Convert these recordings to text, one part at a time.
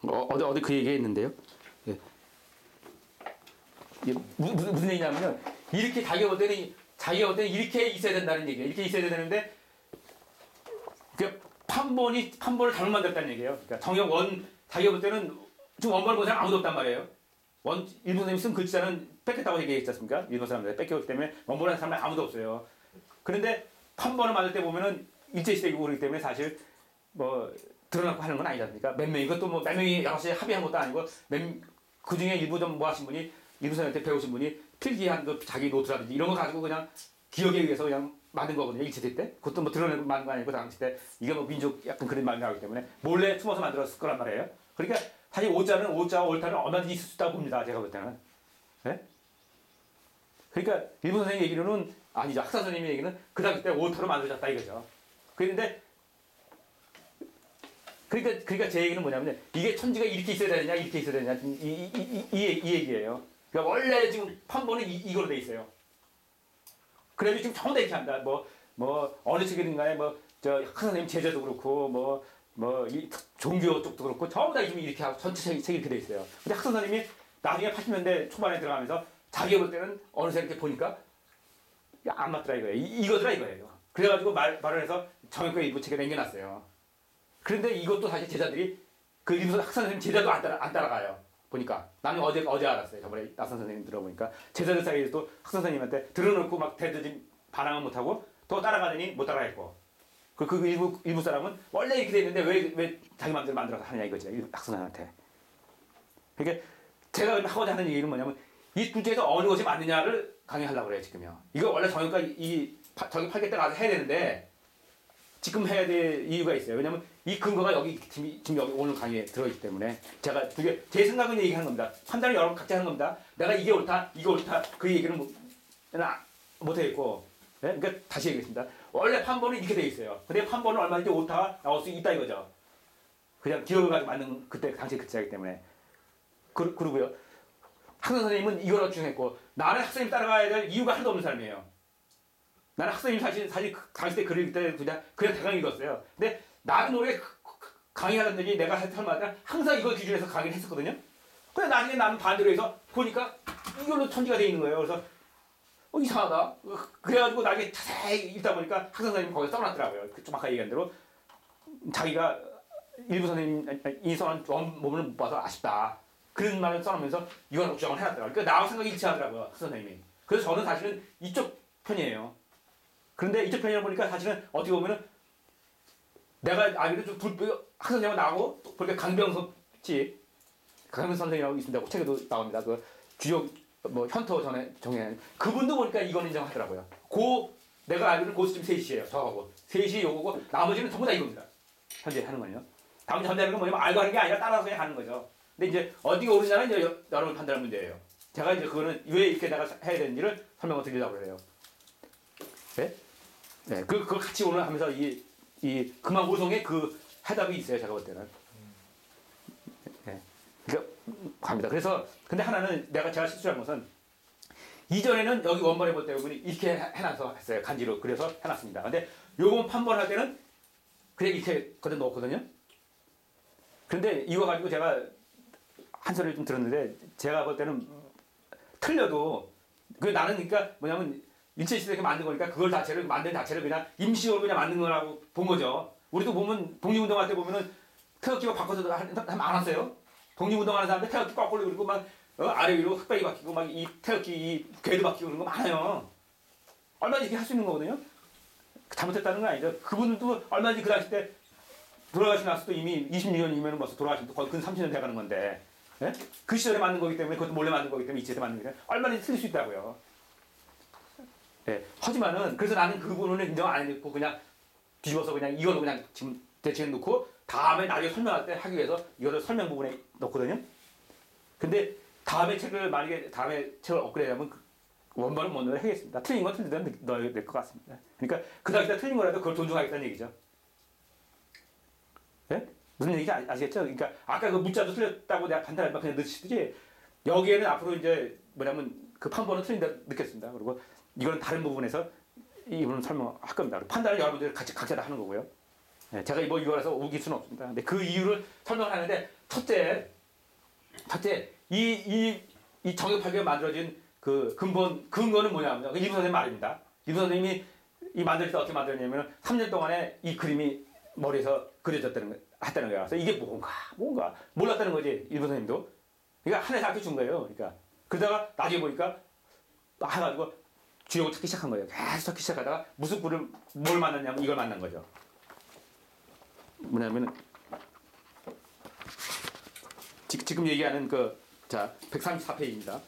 어디 그 얘기했는데요. 예. 이게 무슨 얘기냐면요. 이렇게 자기가 볼 때는 이렇게 있어야 된다는 얘기예요. 이렇게 있어야 되는데 그 판본을 잘못 만들었다는 얘기예요. 그러니까 정형 자기가 볼 때는 지금 원본을 본 사람 아무도 없단 말이에요. 일본 선생님이 쓴 글자는 뺏겼다고 얘기했지 않습니까? 일본 사람들 뺏겼기 때문에 원본을 한 사람은 아무도 없어요. 그런데 판본을 만들 때 보면은 일제시대이고 그러기 때문에 사실 뭐 드러나고 하는 건 아니지 않습니까? 몇 명, 이것도 뭐 몇 명이 여럿이 합의한 것도 아니고 그 중에 일부 좀 모아신 분이 일본 선생님한테 배우신 분이 필기한 그 자기 노트라든지 이런 거 가지고 그냥 기억에 의해서 그냥 만든 거거든요. 일제시대 때. 그것도 뭐 드러내고 만든 거 아니고 당시 때 이게 뭐 민족 약간 그런 말이 나오기 때문에 몰래 숨어서 만들었을 거란 말이에요. 그러니까 사실 오자와 옳다는 얼마든지 있을 수 있다고 봅니다. 제가 볼 때는. 네? 그러니까 일본 선생님 얘기로는 아니죠. 학사 선생님 얘기는 그 당시 때 오타로 만들어졌다 이거죠. 그런데 그러니까 제 얘기는 뭐냐면 이게 천지가 이렇게 있어야 되느냐 이렇게 있어야 되느냐 이 얘기예요. 그러니까 원래 지금 판본은 이걸로 돼 있어요. 그래도 지금 전부 다 이렇게 한다. 뭐 어느 책이든가에 저 학사 선생님 제자도 그렇고 이 종교 쪽도 그렇고 전부 다 지금 이렇게 하고 전체 책이 이렇게 돼 있어요. 근데 학사 선생님이 나중에 80년대 초반에 들어가면서 자기가 볼 때는 어느새 이렇게 보니까 안 맞더라 이거예요. 이거더라 이거예요. 그래가지고 말을 해서 정형외과 일부 책에 남겨놨어요. 그런데 이것도 사실 제자들이 그 일부 학사 선생님 제자도 안 따라가요. 보니까 나는 어제 알았어요. 저번에 나선 선생님 들어보니까 제자들 사이에서도 학사 선생님한테 들어놓고 막 대드지 반항은 못하고 또 따라가더니 못 따라가겠고 그 일부 사람은 원래 이렇게 돼 있는데 왜 자기 마음대로 만들어서 하느냐 이거죠. 학사 선생님한테. 그러니까 제가 하고자 하는 얘기는 뭐냐면 이 두 중에서 어느 것이 맞느냐를 강의하려고 그래요 지금요. 이거 원래 정형과 저기 8개 때 가서 해야 되는데 지금 해야 될 이유가 있어요. 왜냐면 이 근거가 지금 여기 오늘 강의에 들어있기 때문에 제가 제 생각은 얘기하는 겁니다. 판단을 여러분 각자 하는 겁니다. 내가 이게 옳다 그 얘기는 못하겠고 네? 그러니까 다시 얘기하겠습니다. 원래 판본은 이렇게 돼 있어요. 근데 판본은 얼마든지 옳다가 나올 수 있다 이거죠. 그냥 기억을 가지고 만든 당시 글자이기 때문에 그러고요. 학생 선생님은 이걸 주장했고 나는 학생님 따라가야 될 이유가 하나도 없는 사람이에요. 나는 학생님 사실 당시 때 글을 때 그냥 대강 읽었어요. 근데 나도 모르게 강의하던 적이 내가 할 때마다 항상 이걸 기준해서 강의를 했었거든요. 근데 나중에 나는 반대로 해서 보니까 이걸로 천지가 돼 있는 거예요. 그래서 이상하다. 그래가지고 나중에 자세히 읽다 보니까 학생 선생님이 거기서 써놨더라고요. 좀 아까 얘기한 대로 자기가 일부 선생님이 써놓은 원문을 못 봐서 아쉽다. 그런 말을 써놓으면서 이건 주장을 해놨더라고요. 그러니까 나하고 생각이 일치하더라고요. 학생 선생님이. 그래서 저는 사실은 이쪽 편이에요. 그런데 이쪽 편이라 보니까 사실은 어떻게 보면은 내가 알기로 좀 학생 선생님하고 나하고 보니까 강병석 선생님이라고 있습니다. 책에도 나옵니다. 그 주요 현터 전에 정해 그분도 보니까 이건 인정하더라고요. 내가 알기로는 고수점 3시예요. 저하고 3시 요거고 나머지는 전부 다 이겁니다. 현재 하는 건요. 다음 현재 하는 건 뭐냐면 알고 하는 게 아니라 따라서 그냥 하는 거죠. 근데 이제 어디가 옳으냐는 이제 여러분 판단할 문제예요. 제가 이제 그거는 왜 이렇게 내가 해야 되는지를 설명을 드리려고 그래요. 네? 네, 그걸 같이 오늘 하면서 이 금화오송의 그 해답이 있어요. 제가 볼 때는. 네. 그러니까 갑니다. 그래서 근데 하나는 제가 실수한 것은 이전에는 여기 원본에 볼 때 이렇게 해놔서 했어요. 간지로 그래서 해놨습니다. 근데 요번 판본할 때는 그냥 이렇게 거기다 넣었거든요. 그런데 이거 가지고 제가 한 소리를 좀 들었는데 제가 볼 때는 틀려도 나는 그러니까 뭐냐면 일제시대에 만든 거니까 그걸 만든 자체를 그냥 임시적으로 그냥 만든 거라고 본 거죠. 우리도 보면 독립운동할 때 보면은 태극기가 바꿔서 하는 사람 많았어요. 독립운동하는 사람들 태극기 거꾸로 그리고 막 아래 위로 흑백이 바뀌고 막 이 태극기 이 궤도 바뀌고 그런 거 많아요. 얼마든지 이렇게 할 수 있는 거거든요. 잘못했다는 건 아니죠. 그분들도 얼마든지 그 당시 때 돌아가시고 나서도 이미 26년이면 벌써 돌아가시면 거의 근 30년 돼가는 건데 예? 그 시절에 만든 거기 때문에 그것도 몰래 만든 거기 때문에 이치에서 만든 거기 때문에 얼마든지 틀릴 수 있다고요. 예. 하지만은 그래서 나는 그 부분은 인정 안 했고 그냥 뒤집어서 그냥 이걸로 그냥 지금 대체해 놓고 다음에 나중에 설명할 때 하기 위해서 이거를 설명 부분에 넣거든요. 근데 다음에 책을 업그레이드하면 원본은 못 넣어야 하겠습니다. 틀린 건 틀리더라도 넣어야 될 것 같습니다. 그러니까 그 당시에 틀린 거라도 그걸 존중하겠다는 얘기죠. 예? 무슨 얘기인지 아시겠죠? 그러니까 아까 그 문자도 틀렸다고 내가 판단하지만 그냥 넣으시듯이 여기에는 앞으로 이제 뭐냐면 그 판본은 틀린다 느꼈습니다. 그리고 이거는 다른 부분에서 이 부분을 설명할 겁니다. 판단을 여러분들이 각자 다 하는 거고요. 네, 제가 이거라서 우길 수는 없습니다. 근데 그 이유를 설명을 하는데 첫째 이 정액팔기가 만들어진 그 근거는 뭐냐면 이분 선생님 말입니다. 이분 선생님이 이 만들 때 어떻게 만들었냐면 3년 동안에 이 그림이 머리에서 했다는 거야. 그래서 이게 뭔가 몰랐다는 거지 이분 선생님도. 그러니까 하나의 학교 준 거예요. 그러니까 그러다가 나중에 보니까 해가지고 주역을 찾기 시작한 거예요. 계속 찾기 시작하다가 무슨 뿔을 뭘 만났냐면 이걸 만난 거죠. 뭐냐면 지금 얘기하는 자 134페이지입니다.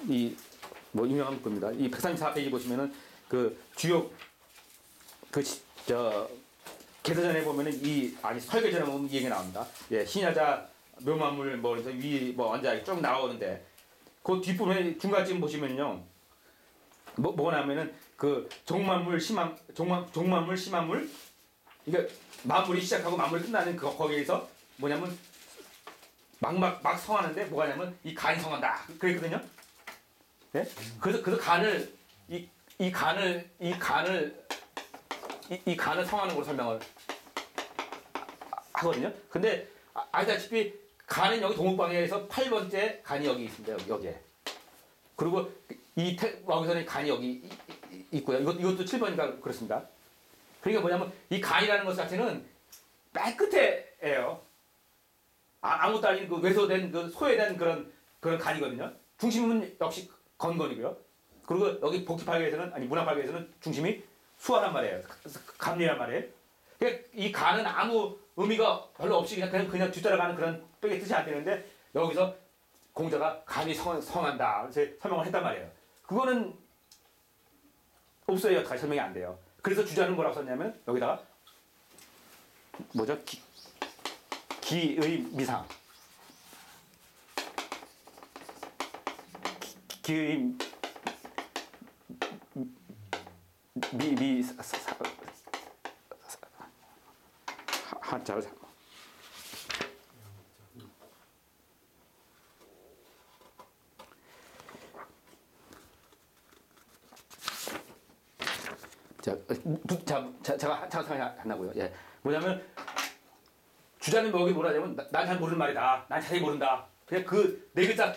이 뭐 유명한 문구입니다. 이 134페이지 보시면은 그 주역 개서전에 보면은 설계전에 보면 이 얘기 나옵니다. 예, 신야자 묘만물 위 완자 쭉 나오는데 그 뒷부분에 중간쯤 보시면요. 뭐냐면은 그 종만물 심한물 이게 만물이 시작하고 만물이 끝나는 거기에서 뭐냐면 막 성하는데 뭐가냐면 이 간이 성한다 그랬거든요. 예? 그래서 간을 이 간을 성하는 걸로 설명을 하거든요. 근데 아시다시피 간은 여기 동북방에서 8번째 간이 여기 있습니다. 여기에. 그리고 여기서는 간이 여기 있고요. 이것도 7번이니까 그렇습니다. 그러니까 뭐냐면 이 간이라는 것 자체는 맨 끝에예요. 아무것도 아닌 외소된 소외된 그런 간이거든요. 중심은 역시 건건이고요. 그리고 여기 복귀팔계에서는 문화팔계에서는 중심이 수화란 말이에요. 감리란 말이에요. 그러니까 이 간은 아무 의미가 별로 없이 그냥 뒤따라가는 그런 뼈의 뜻이 안 되는데 여기서 공자가 간이 성한다. 그래서 설명을 했단 말이에요. 그거는 없어요. 다시 설명이 안 돼요. 그래서 주자는 뭐라고 썼냐면 여기다가 뭐죠? 기의 미상. 기의 한자로 제가 생각이 안 나고요. 예. 뭐냐면 주자는 여기 뭐라냐면 난 잘 모르는 말이다. 난 자세히 모른다. 그냥 네 글자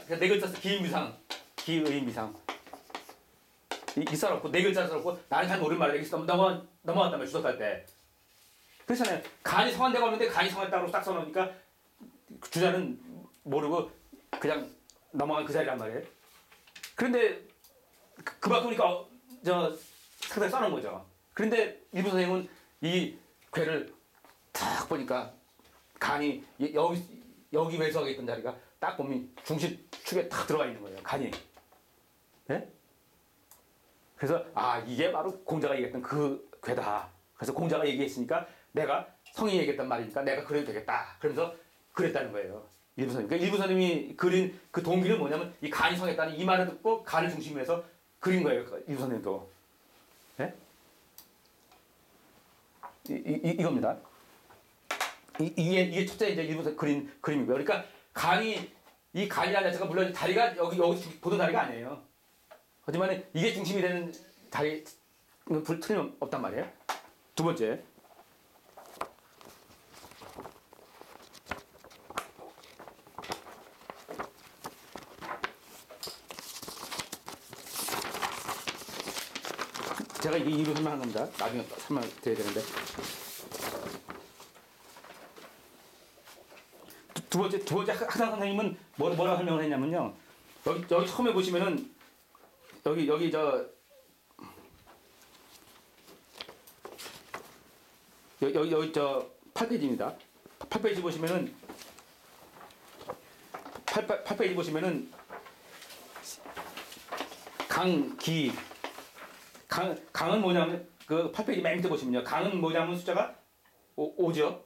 기의미상, 기의미상. 이 써놓고 네 글자 써놓고 나는 잘 모르는 말이다. 이렇게 넘어갔단 말이야. 주석할 때. 그렇잖아요. 간이 성한 데가 없는데 간이 성했다고 딱 써놓으니까 주자는 모르고 그냥 넘어간 그 자리란 말이에요. 그런데 그만큼 그러니까 상당히 써놓은 거죠. 그런데 일부 선생님은 이 괴를 딱 보니까 간이 여기 외석에 있던 자리가 딱 보면 중심축에 딱 들어가 있는 거예요. 간이. 네? 그래서 이게 바로 공자가 얘기했던 그 괴다. 그래서 공자가 얘기했으니까 내가 성인이 얘기했단 말이니까 내가 그래도 되겠다. 그러면서 그랬다는 거예요. 일부 선생님. 그러니까 일부 선생님이 그린 그 동기는 뭐냐면 이 간이 성했다는 이 말을 듣고 간을 중심으로 해서 그린 거예요. 일부 선생님도. 네? 이겁니다. 이게 첫째 이제 일부 그린 그림이고요. 그러니까 이 간이라는 자체가 물론 다리가 여기 보던 다리가 아니에요. 하지만 이게 중심이 되는 다리 틀림없단 말이에요. 두 번째. 제가 이게 이유로 설명한 겁니다. 나중에 설명드려야 되는데. 두 번째 학상 선생님은 뭐라고 설명을 했냐면요. 여기 처음에 보시면은 여기 8페이지입니다. 8페이지 보시면은 8페이지 보시면은 강은 뭐냐면 그 8페이지 맨 밑에 보시면요. 강은 뭐냐면 숫자가 5죠.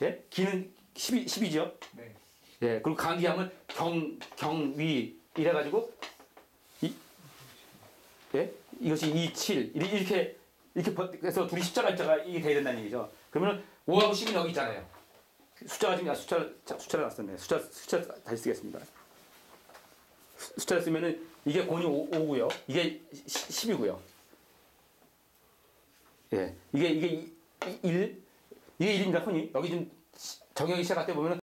예? 기는 10이죠. 네. 예. 그리고 강기하면 경위 이래가지고 예? 이것이 2, 7 이렇게 해서 둘이 십자가 입자가 이게 돼야 된다는 얘기죠. 그러면 5하고 10은 여기 있잖아요. 숫자가 지금 숫자를 놨었네. 숫자 다시 쓰겠습니다. 숫자를 쓰면은 이게 곤이 5고요. 이게 10이고요. 예. 이게 1. 이게 1입니다. 흔히. 여기 지금 정형이 시작할 때 보면